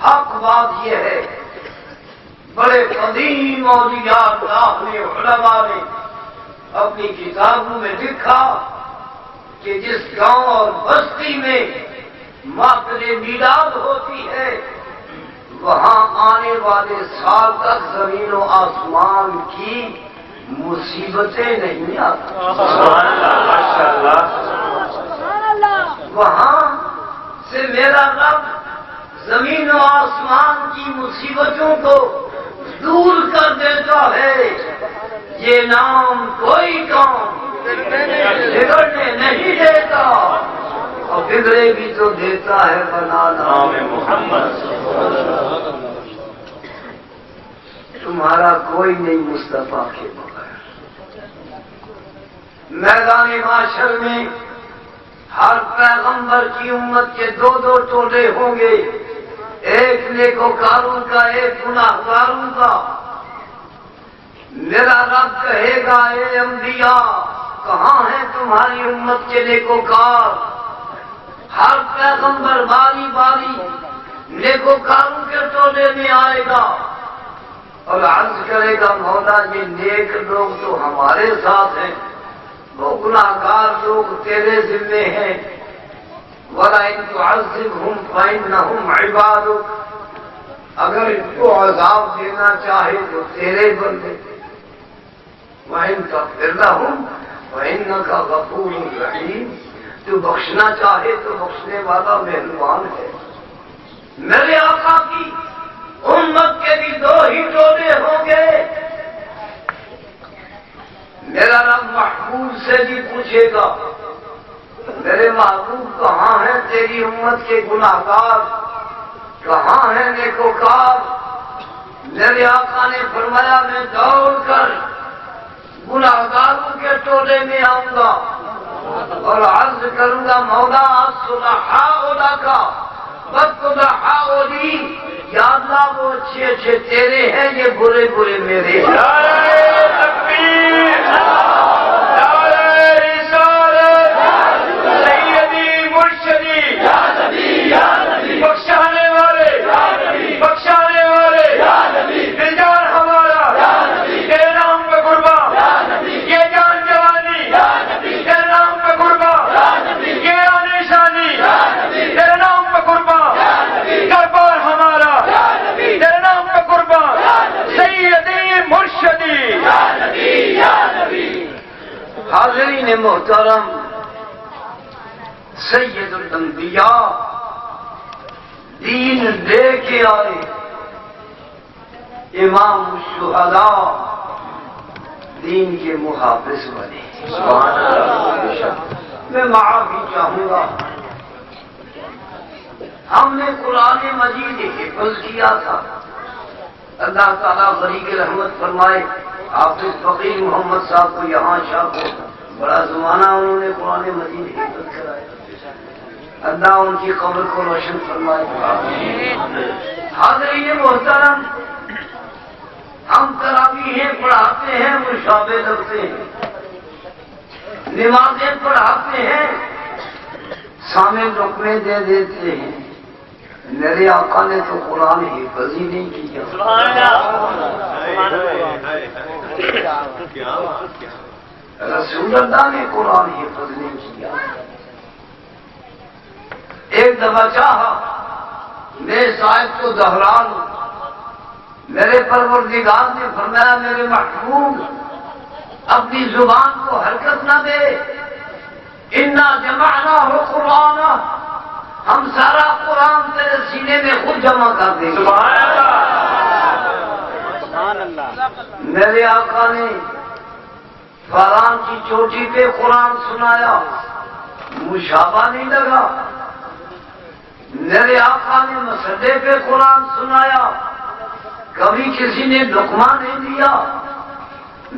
حق بات یہ ہے، بڑے قدیم اولیاء اللہ نے، علماء نے اپنی کتابوں میں لکھا کہ جس گاؤں اور بستی میں ماتم میلاد ہوتی ہے وہاں آنے والے سال تک زمین و آسمان کی مصیبتیں نہیں آتی۔ وہاں سے میرا رب زمین و آسمان کی مصیبتوں کو دور کر دیتا ہے۔ یہ نام کوئی کام بگڑنے نہیں دیتا، اور بگڑے بھی تو دیتا ہے بنا نام محمد۔ تمہارا کوئی نہیں مصطفیٰ کے بغیر۔ میدان معاشر میں ہر پیغمبر کی امت کے دو دو ٹولے ہوں گے، ایک نیکوکاروں کا، ایک گناہگاروں کا۔ میرا رب کہے گا اے انبیاء کہاں ہیں تمہاری امت کے نیکوکار؟ ہر پیغمبر باری باری نیکوکاروں کے ٹولے میں آئے گا اور عرض کرے گا مولا یہ نیک لوگ تو ہمارے ساتھ ہیں، وہ گناہگار لوگ تیرے ذمے ہیں۔ وَلَئِن تُعَذِّبْهُمْ فَإِنَّهُمْ عِبَادُكَ، اگر ان کو عذاب دینا چاہے تو تیرے بندے۔ وَإِن تَغْفِرْ لَهُمْ فَإِنَّكَ غَفُورٌ رَحِيمٌ، تو بخشنا چاہے تو بخشنے والا مہربان ہے۔ میرے آقا کی امت کے بھی دو ہی ٹولے ہوں گے۔ میرا رب محبوب سے بھی پوچھے گا میرے محبوب کہاں ہیں تیری امت کے گناہگار، کہاں ہیں نیکوکار؟ میرے آقا نے فرمایا میں دوڑ کر گناہگاروں کے ٹولے میں آؤں گا اور عرض کروں گا مولا الصلحاء لک والصلحاء لی، یا اللہ وہ اچھے اچھے تیرے ہیں، یہ برے برے میرے ہیں۔ نعرہ تکبیر، نعرہ رسالت، سیدی مرشدی، بخشانے والے، بخشانے والے، دلدار ہمارا، تیرے نام پہ قربان، یہ جان جوانی، تیرے نام پہ قربان، یہ آنے شانی، تیرے نام پہ قربان، دربار ہمارا، تیرے نام پہ قربان، سیدی مرشدی۔ حاضرین محترم، سید الانبیاء دین لے کے آئے، امام الشہداء دین کے محافظ بنے۔ سبحان اللہ۔ میں معافی چاہوں گا، ہم نے قرآن مجید حفظ کیا تھا، اللہ تعالیٰ غریق رحمت فرمائے۔ حافظ فقیر محمد صاحب کو یہاں شاہ کو بڑا زمانہ انہوں نے قرآن مجید حفظ کرایا، اللہ ان کی قبر کو روشن فرمائے۔ حاضرین محترم، ہم تراویحیں پڑھاتے ہیں، مشابہ لگتے ہیں، نمازیں پڑھاتے ہیں، سامنے لقمے دے دیتے ہیں۔ میرے آقا نے تو قرآن حفظ ہی نہیں کیا۔ رسول اللہ نے قرآن حفظ نہیں کیا۔ ایک دفعہ چاہا میں صاحب کو دہرا لوں، میرے پروردگار نے فرمایا میرے محبوب اپنی زبان کو حرکت نہ دے، انا جمعناہ قرآنا، ہم سارا قرآن تیرے سینے میں خود جمع کر دیں گے۔ میرے آقا نے فاران کی چوٹی پہ قرآن سنایا، مشابہ نہیں لگا۔ میرے آقا نے مسجد پہ قرآن سنایا، کبھی کسی نے لقمہ نہیں دیا۔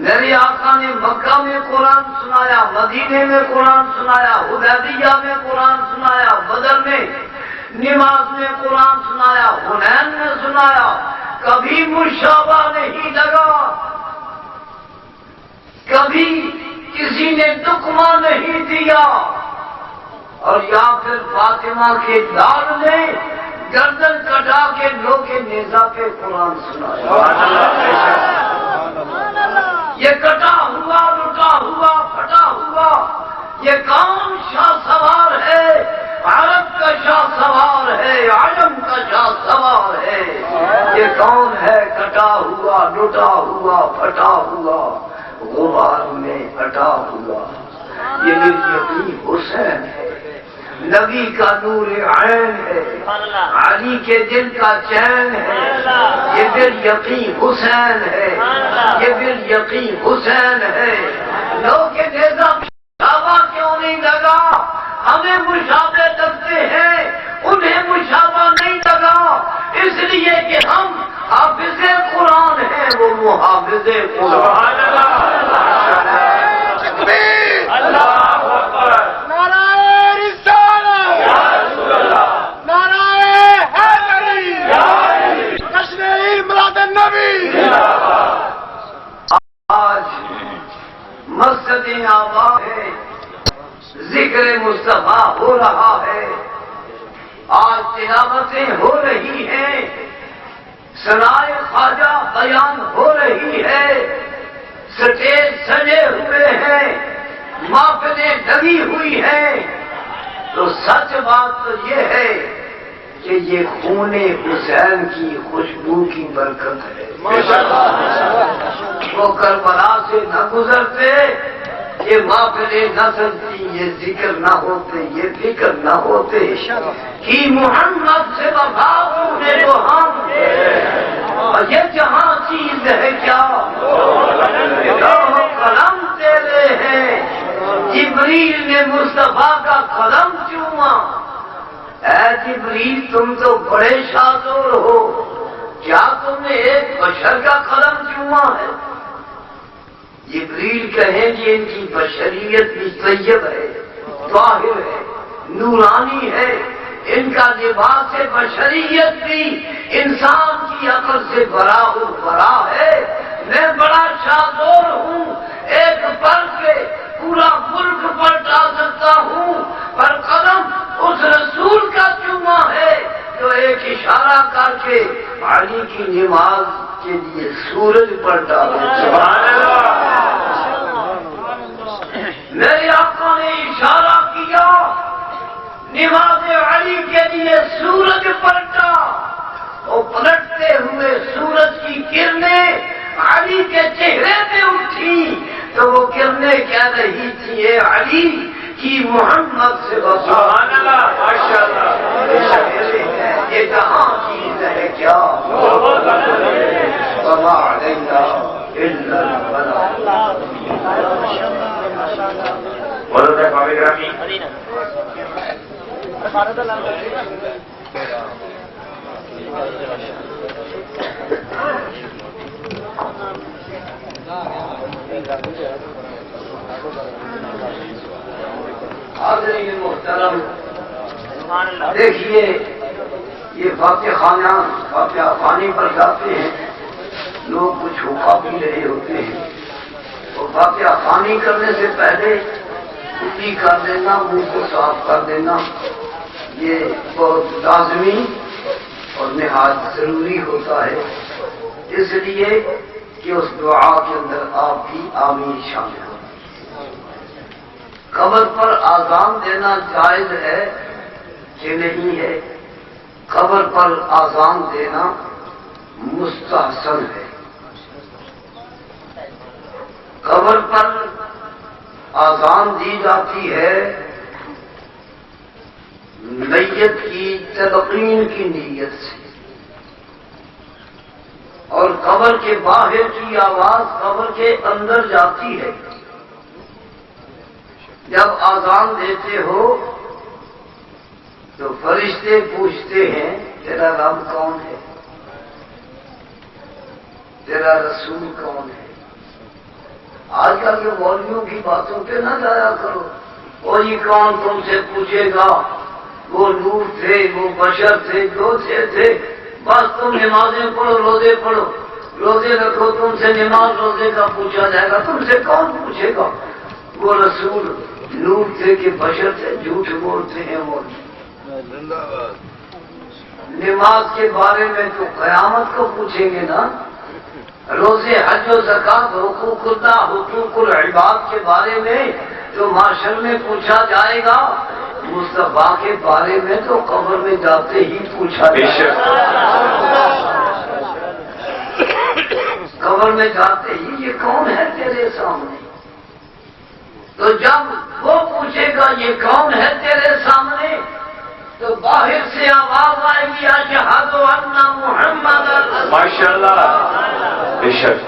میرے آقا نے مکہ میں قرآن سنایا، مدینے میں قرآن سنایا، حدیبیہ میں قرآن سنایا، بدر میں نماز میں قرآن سنایا، حنین میں سنایا، کبھی مشابہ نہیں لگا، کبھی کسی نے لقمہ نہیں دیا۔ اور یا پھر فاطمہ کے لال نے گردن کٹا کے لو کے نیزہ پہ قرآن سنایا۔ یہ کٹا ہوا، لٹا ہوا، پھٹا ہوا، یہ کون شاہ سوار ہے؟ عرب کا شاہ سوار ہے، عجم کا شاہ سوار ہے۔ یہ کون ہے؟ کٹا ہوا، لٹا ہوا، پھٹا ہوا، غبار میں پھٹا ہوا۔ یہ یقین حسین ہے، نبی کا نور عین ہے، علی کے دل کا چین ہے، یہ دل یقین حسین ہے، یہ دل یقین حسین ہے۔ لوگ کے نیزہ مشابہ کیوں نہیں لگا؟ ہمیں مشابہ لگتے ہیں، انہیں مشابہ نہیں لگا، اس لیے کہ ہم حافظ قرآن ہیں، وہ محافظ قرآن۔ اللہ اکبر، آج مسجدیں آباد ہے، ذکر مصطفیٰ ہو رہا ہے، آج تلاوتیں ہو رہی ہیں، ثنائے خواجہ بیان ہو رہی ہے، سٹیج سجے ہوئے ہیں، محفلیں لگی ہوئی ہیں، تو سچ بات تو یہ ہے کہ یہ خون حسین کی خوشبو کی برکت ہے۔ وہ کربلا سے نہ گزرتے، یہ محفلیں نہ سنتی، یہ ذکر نہ ہوتے، یہ فکر نہ ہوتے کہ محمد سے وفا پوچھے تو ہم، یہ جہاں چیز ہے کیا قلم تیرے ہیں، جبریل نے مصطفیٰ کا قلم چوما۔ اے جبریل تم تو بڑے شاذور ہو، کیا تم نے ایک بشر کا قلم چوما ہے؟ جبریل کہیں کہ ان کی بشریت بھی طیب ہے، طاہر ہے، نورانی ہے، ان کا لباس بشریت بھی انسان کی عقل سے برا ہے. میں بڑا شادور ہوں، ایک پل کے پورا ملک پلٹا سکتا ہوں، پر قدم اس رسول کا چوما ہے جو ایک اشارہ کر کے علی کی نماز کے لیے سورج پلٹا دیتا. سبحان اللہ. میرے آقا نے اشارہ کیا، نماز علی کے لیے سورج پلٹا، اور پلٹتے ہوئے سورج کی کرنیں علی کے چہرے پہ اٹھی تو وہ کرنیں کہہ رہی تھی اے علی کی محمد سے سبحان اللہ. ماشاء اللہ. یہ کہاں چیز ہے کیا؟ وما علینا الا البلاغ. بولو تے بابے گرامی. حاضرین محترم، دیکھیے یہ فاتحہ خانی پر جاتے ہیں لوگ، کچھ ہوکا پی رہے ہوتے ہیں، اور فاتحہ خانی کرنے سے پہلے کٹی کر دینا، منہ کو صاف کر دینا، یہ بہت لازمی اور نہایت ضروری ہوتا ہے، اس لیے کہ اس دعا کے اندر آپ کی آمین شامل ہو. قبر پر آذان دینا جائز ہے کہ نہیں ہے؟ قبر پر آذان دینا مستحسن ہے. قبر پر آذان دی جاتی ہے میت کی تلقین کی نیت سے، اور قبر کے باہر کی آواز قبر کے اندر جاتی ہے. جب آذان دیتے ہو تو فرشتے پوچھتے ہیں تیرا رب کون ہے، تیرا رسول کون ہے. آج کل کے مولویوں کی باتوں پہ نہ جایا کرو. کوئی کون تم سے پوچھے گا، وہ نور تھے، وہ بشر تھے، جو تھے، بس تم نمازیں پڑھو، روزے پڑھو، روزے رکھو، تم سے نماز روزے کا پوچھا جائے گا. تم سے کون پوچھے گا وہ رسول نور تھے کہ بشر تھے؟ جھوٹ بولتے ہیں وہ. نماز کے بارے میں تو قیامت کو پوچھیں گے نا. روزے، حج و زکات، حقوق اللہ، حقوق العباد کے بارے میں تو معاشر میں پوچھا جائے گا. مصطفیٰ کے بارے میں تو قبر میں جاتے ہی پوچھا جائے گا. قبر میں جاتے ہی یہ کون ہے تیرے سامنے؟ تو جب وہ پوچھے گا یہ کون ہے تیرے سامنے تو باہر سے آواز آئے گی اشہد ان محمد. ماشاء اللہ. بے شک.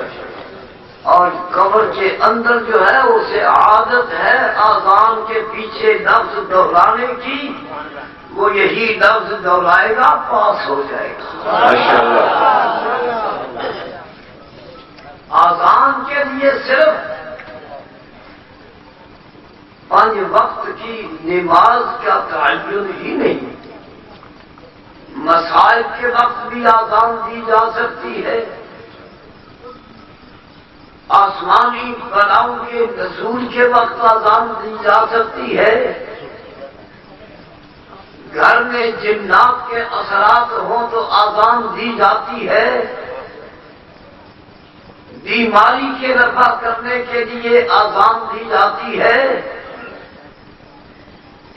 اور قبر کے اندر جو ہے اسے عادت ہے آذان کے پیچھے لفظ دہرانے کی، وہ یہی لفظ دہرائے گا، پاس ہو جائے گا. ماشاء اللہ. آذان کے لیے صرف 5 وقت کی نماز کا تعین ہی نہیں، مسائل کے وقت بھی آذان دی جا سکتی ہے، آسمانی بلاؤں کے نزول کے وقت آذان دی جا سکتی ہے، گھر میں جنات کے اثرات ہوں تو آذان دی جاتی ہے، بیماری کے رفع کرنے کے لیے آذان دی جاتی ہے.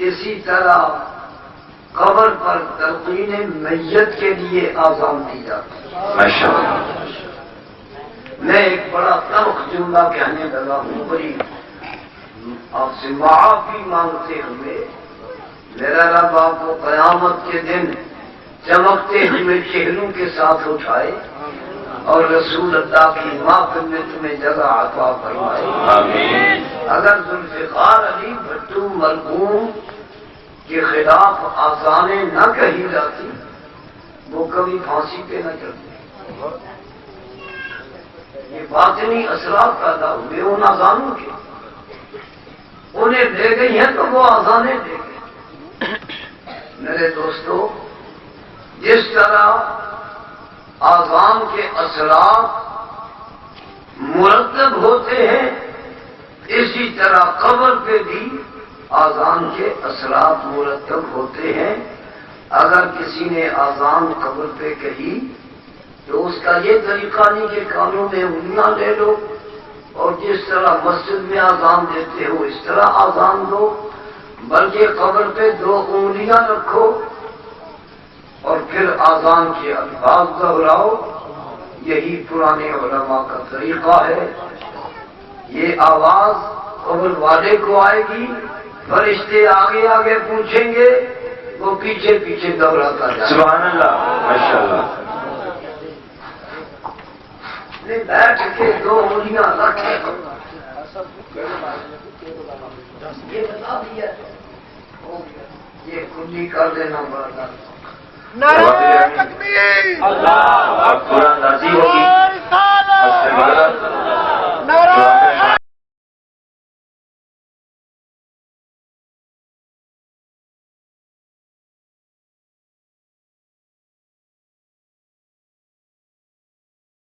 اسی طرح قبر پر تلقین میت کے لیے آذان دی جاتی ہے. ماشاء اللہ. میں ایک بڑا تلخ جملہ کہنے لگا ہوں، بڑی آپ سے معافی مانگتے ہوئے. میرا رب آپ کو قیامت کے دن چمکتے ہوئے چہروں کے ساتھ اٹھائے اور رسول اللہ کی محفل میں تمہیں جگہ عطا فرمائے. آمین. اگر ذوالفقار علی بھٹو مرحوم کے خلاف آذانیں نہ کہی جاتی وہ کبھی پھانسی پہ نہ چلتے. یہ باطنی اثرات پیدا ہوئے ان آذانوں کے، انہیں دے گئی ہیں تو وہ آذانیں دے گئے. میرے دوستو، جس طرح آذان کے اثرات مرتب ہوتے ہیں، اسی طرح قبر پہ بھی آذان کے اثرات مرتب ہوتے ہیں۔ اگر کسی نے آذان قبر پہ کہی تو اس کا یہ طریقہ نہیں کہ کانوں میں انگلیاں لے لو اور جس طرح مسجد میں آذان دیتے ہو اس طرح آذان دو، بلکہ قبر پہ 2 انگلیاں رکھو اور پھر آذان کے الفاظ دہراؤ۔ یہی پرانے علماء کا طریقہ ہے۔ یہ آواز قبر والے کو آئے گی، فرشتے آگے آگے پوچھیں گے، وہ پیچھے پیچھے دوہراتا جائے گا۔ سبحان اللہ، ماشاءاللہ۔ بیٹھ کے 2 انگلیاں رکھے، یہ بتا دیا، یہ کھلی کر دینا پڑتا۔ نعرہ تکبیر، اللہ اکبر، قرآن راضی ہوگی